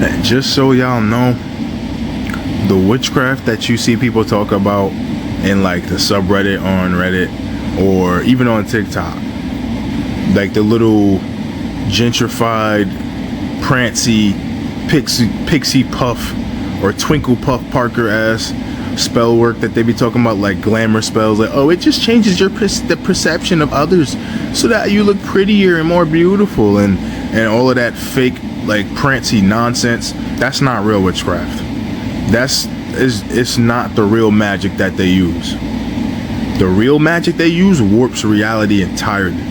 And just so y'all know, the witchcraft that you see people talk about in like the subreddit on Reddit or even on TikTok, like the little gentrified, prancy, pixie puff or twinkle puff Parker ass spell work that they be talking about, like glamour spells, like, oh, it just changes your the perception of others so that you look prettier and more beautiful, and all of that fake like prancy nonsense. That's not real witchcraft. It's not the real magic that they use. The real magic they use warps reality entirely.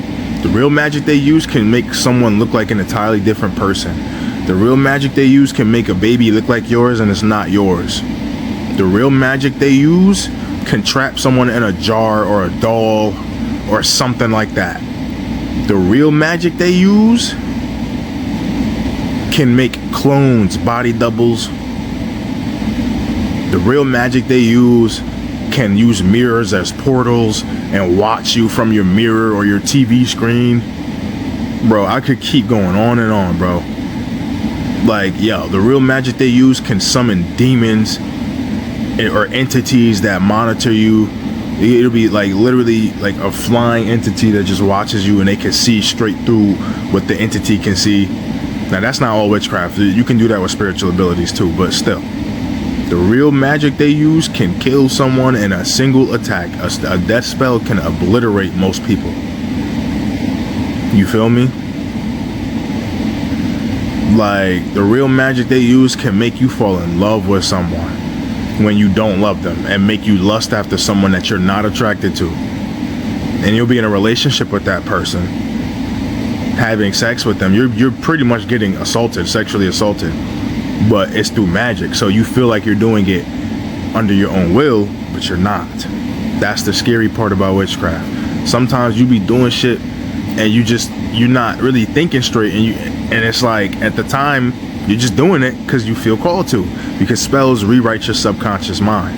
The real magic they use can make someone look like an entirely different person. The real magic they use can make a baby look like yours and it's not yours. The real magic they use can trap someone in a jar or a doll or something like that. The real magic they use can make clones, body doubles. The real magic they use can use mirrors as portals and watch you from your mirror or your TV screen. Bro, I could keep going on and on, bro. Like, yo, the real magic they use can summon demons or entities that monitor you. It'll be like literally like a flying entity that just watches you and they can see straight through what the entity can see. Now, that's not all witchcraft. You can do that with spiritual abilities too, but still. The real magic they use can kill someone in a single attack. A death spell can obliterate most people. You feel me? Like, the real magic they use can make you fall in love with someone when you don't love them and make you lust after someone that you're not attracted to. And you'll be in a relationship with that person, having sex with them. You're pretty much getting assaulted, sexually assaulted. But it's through magic, so you feel like you're doing it under your own will, but you're not. That's the scary part about witchcraft. Sometimes you be doing shit and you're not really thinking straight, and it's like at the time you're just doing it because you feel called to, because spells rewrite your subconscious mind.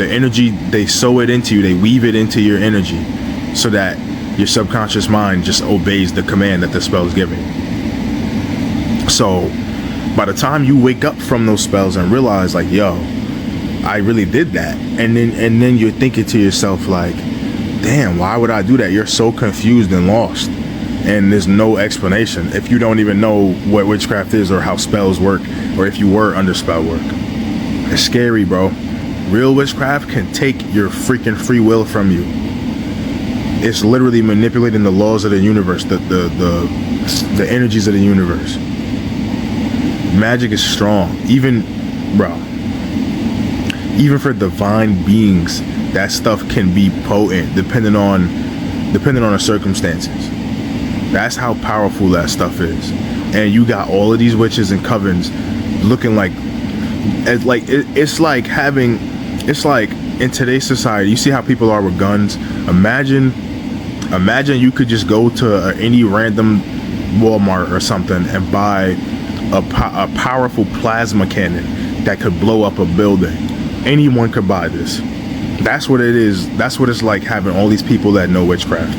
The energy, they sew it into you, they weave it into your energy so that your subconscious mind just obeys the command that the spell is giving. So by the time you wake up from those spells and realize, like, yo, I really did that, and then you're thinking to yourself like, damn, why would I do that? You're so confused and lost, and there's no explanation if you don't even know what witchcraft is or how spells work, or if you were under spell work. It's scary, bro. Real witchcraft can take your freaking free will from you. It's literally manipulating the laws of the universe, the energies of the universe. Magic is strong, even for divine beings. That stuff can be potent depending on the circumstances. That's how powerful that stuff is. And you got all of these witches and covens looking like it's like in today's society, you see how people are with guns. Imagine you could just go to any random Walmart or something and buy a powerful plasma cannon that could blow up a building. Anyone could buy this. That's what it is. That's what it's like having all these people that know witchcraft.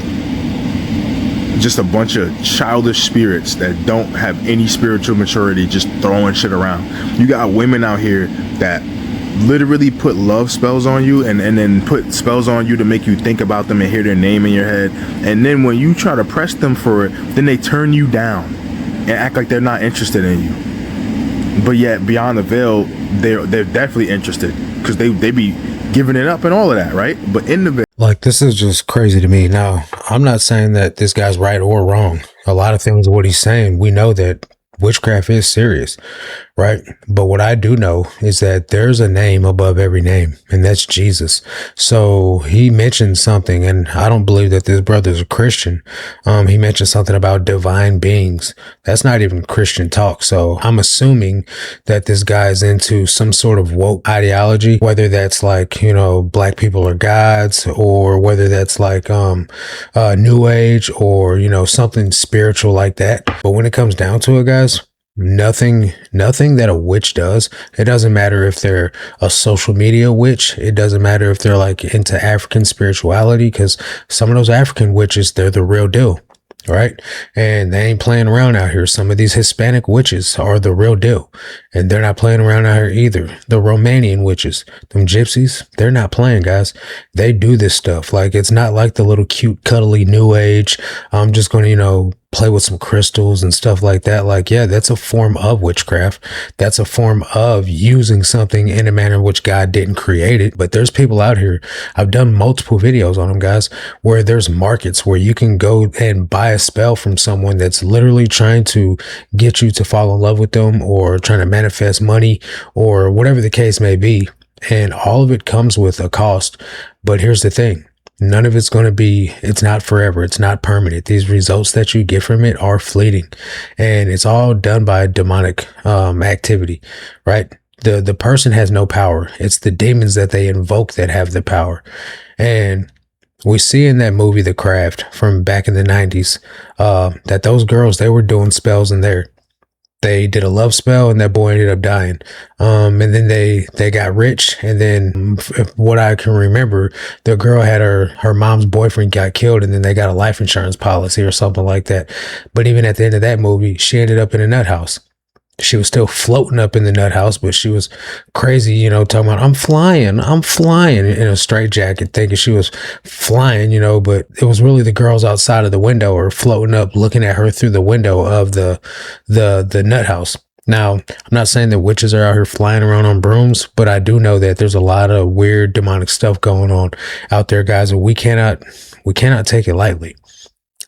Just a bunch of childish spirits that don't have any spiritual maturity, just throwing shit around. You got women out here that literally put love spells on you and then put spells on you to make you think about them and hear their name in your head. And then when you try to press them for it, then they turn you down and act like they're not interested in you. But yet beyond the veil, they're definitely interested, because they be giving it up and all of that, right? But in the veil, like, this is just crazy to me. Now, I'm not saying that this guy's right or wrong. A lot of things of what he's saying, we know that witchcraft is serious, right? But what I do know is that there's a name above every name, and that's Jesus. So he mentioned something, and I don't believe that this brother's a Christian. He mentioned something about divine beings. That's not even Christian talk. So I'm assuming that this guy's into some sort of woke ideology, whether that's like, you know, black people are gods, or whether that's like new age, or, you know, something spiritual like that. But when it comes down to it, guys, nothing that a witch does, it doesn't matter if they're a social media witch, it doesn't matter if they're like into African spirituality, because some of those African witches, they're the real deal. right? And they ain't playing around out here. Some of these Hispanic witches are the real deal, and they're not playing around out here either. The Romanian witches, them gypsies, they're not playing, guys. They do this stuff. Like, it's not like the little cute, cuddly new age. I'm just going to, play with some crystals and stuff like that. Like, yeah, that's a form of witchcraft. That's a form of using something in a manner in which God didn't create it. But there's people out here, I've done multiple videos on them, guys, where there's markets where you can go and buy a spell from someone that's literally trying to get you to fall in love with them, or trying to manifest money, or whatever the case may be. And all of it comes with a cost. But here's the thing. None of it's going to be, it's not forever. It's not permanent. These results that you get from it are fleeting, and it's all done by demonic activity, right? The person has no power. It's the demons that they invoke that have the power. And we see in that movie, The Craft, from back in the 90s, that those girls, they were doing spells in there. They did a love spell, and that boy ended up dying. And then they got rich. And then, what I can remember, the girl had her mom's boyfriend got killed, and then they got a life insurance policy or something like that. But even at the end of that movie, she ended up in a nut house. She was still floating up in the nut house, but she was crazy, talking about, I'm flying in a straitjacket, thinking she was flying, but it was really the girls outside of the window or floating up, looking at her through the window of the nut house. Now, I'm not saying that witches are out here flying around on brooms, but I do know that there's a lot of weird demonic stuff going on out there, guys, and we cannot take it lightly.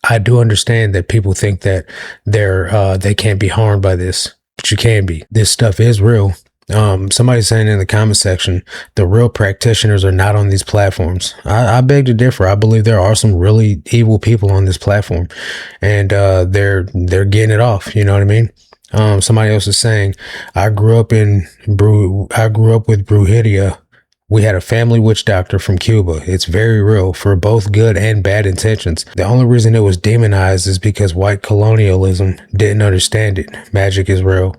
I do understand that people think that they can't be harmed by this. But you can be. This stuff is real. Somebody's saying in the comment section, the real practitioners are not on these platforms. I beg to differ. I believe there are some really evil people on this platform, and they're getting it off. You know what I mean? Somebody else is saying, I grew up with brujeria. We had a family witch doctor from Cuba. It's very real for both good and bad intentions. The only reason it was demonized is because white colonialism didn't understand it. Magic is real.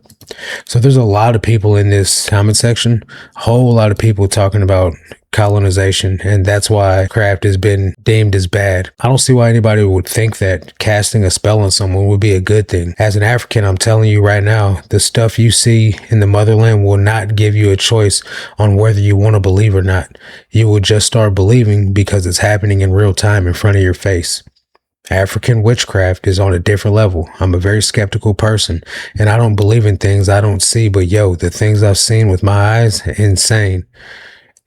So there's a lot of people in this comment section, a whole lot of people talking about colonization, and that's why craft has been deemed as bad. I don't see why anybody would think that casting a spell on someone would be a good thing. As an African, I'm telling you right now, the stuff you see in the motherland will not give you a choice on whether you want to believe or not. You will just start believing because it's happening in real time in front of your face. African witchcraft is on a different level. I'm a very skeptical person, and I don't believe in things I don't see, but the things I've seen with my eyes, insane.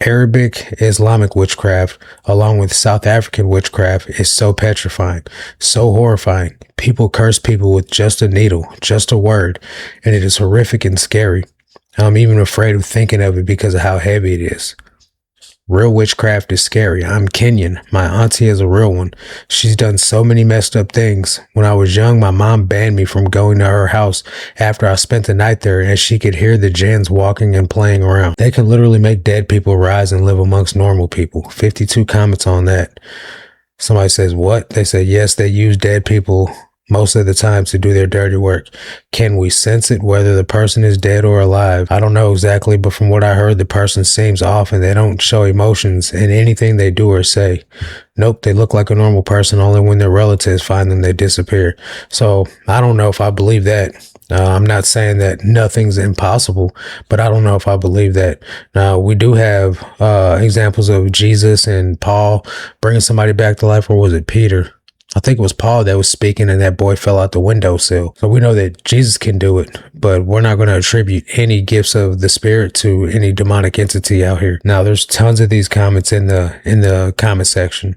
Arabic Islamic witchcraft, along with South African witchcraft, is so petrifying, so horrifying. People curse people with just a needle, just a word, and it is horrific and scary. I'm even afraid of thinking of it because of how heavy it is. Real witchcraft is scary. I'm Kenyan. My auntie is a real one. She's done so many messed up things. When I was young, my mom banned me from going to her house after I spent the night there, and she could hear the jinns walking and playing around. They can literally make dead people rise and live amongst normal people. 52 comments on that. Somebody says, what? They say, yes, they use dead people most of the time to do their dirty work. Can we sense it, whether the person is dead or alive? I don't know exactly, but from what I heard, the person seems off and they don't show emotions in anything they do or say. Nope, they look like a normal person. Only when their relatives find them, they disappear. So I don't know if I believe that. I'm not saying that nothing's impossible, but I don't know if I believe that. Now, we do have examples of Jesus and Paul bringing somebody back to life, or was it Peter? I think it was Paul that was speaking and that boy fell out the windowsill. So we know that Jesus can do it, but we're not going to attribute any gifts of the spirit to any demonic entity out here. Now, there's tons of these comments in the comment section.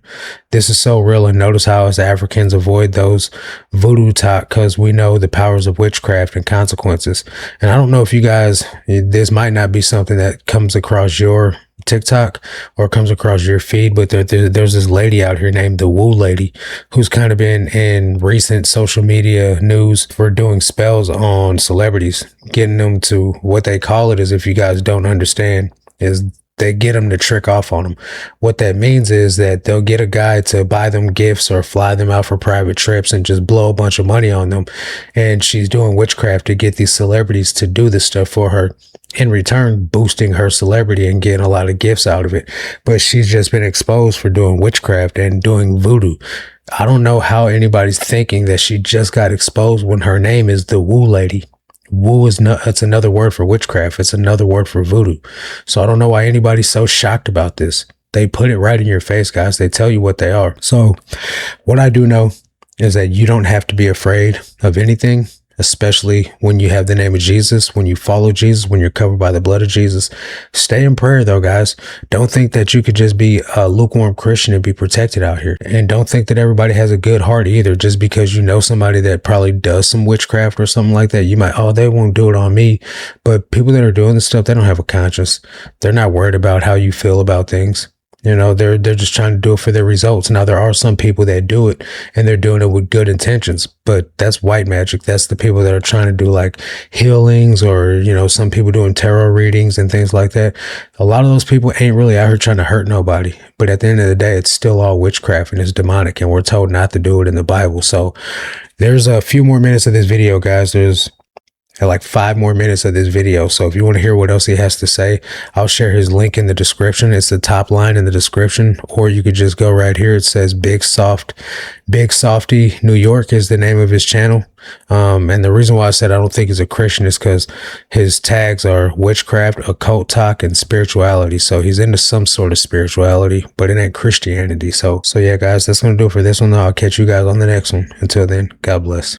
This is so real, and notice how as Africans avoid those voodoo talk because we know the powers of witchcraft and consequences. And I don't know if you guys, this might not be something that comes across your TikTok or comes across your feed, but there's this lady out here named the Woo Lady who's kind of been in recent social media news for doing spells on celebrities, getting them to, what they call it is, if you guys don't understand, is they get them to trick off on them. What that means is that they'll get a guy to buy them gifts or fly them out for private trips and just blow a bunch of money on them. And she's doing witchcraft to get these celebrities to do this stuff for her, in return boosting her celebrity and getting a lot of gifts out of it. But she's just been exposed for doing witchcraft and doing voodoo. I don't know how anybody's thinking that she just got exposed when her name is the Woo Lady. Woo is not, it's another word for witchcraft. It's another word for voodoo. So I don't know why anybody's so shocked about this. They put it right in your face, guys. They tell you what they are. So what I do know is that you don't have to be afraid of anything, especially when you have the name of Jesus, when you follow Jesus, when you're covered by the blood of Jesus. Stay in prayer, though, guys. Don't think that you could just be a lukewarm Christian and be protected out here. And don't think that everybody has a good heart either. Just because you know somebody that probably does some witchcraft or something like that, you might, oh, they won't do it on me. But people that are doing this stuff, they don't have a conscience. They're not worried about how you feel about things. You know, they're just trying to do it for their results. Now, there are some people that do it and they're doing it with good intentions, but that's white magic. That's the people that are trying to do like healings, or, you know, some people doing tarot readings and things like that. A lot of those people ain't really out here trying to hurt nobody. But at the end of the day, it's still all witchcraft and it's demonic, and we're told not to do it in the Bible. So there's a few more minutes of this video, guys. There's like 5 more minutes of this video. So if you want to hear what else he has to say, I'll share his link in the description. It's the top line in the description, or you could just go right here. It says Big Softy New York is the name of his channel. And the reason why I said I don't think he's a Christian is because his tags are witchcraft, occult talk, and spirituality. So he's into some sort of spirituality, but it ain't Christianity. So yeah, guys, that's going to do it for this one. I'll catch you guys on the next one. Until then, God bless.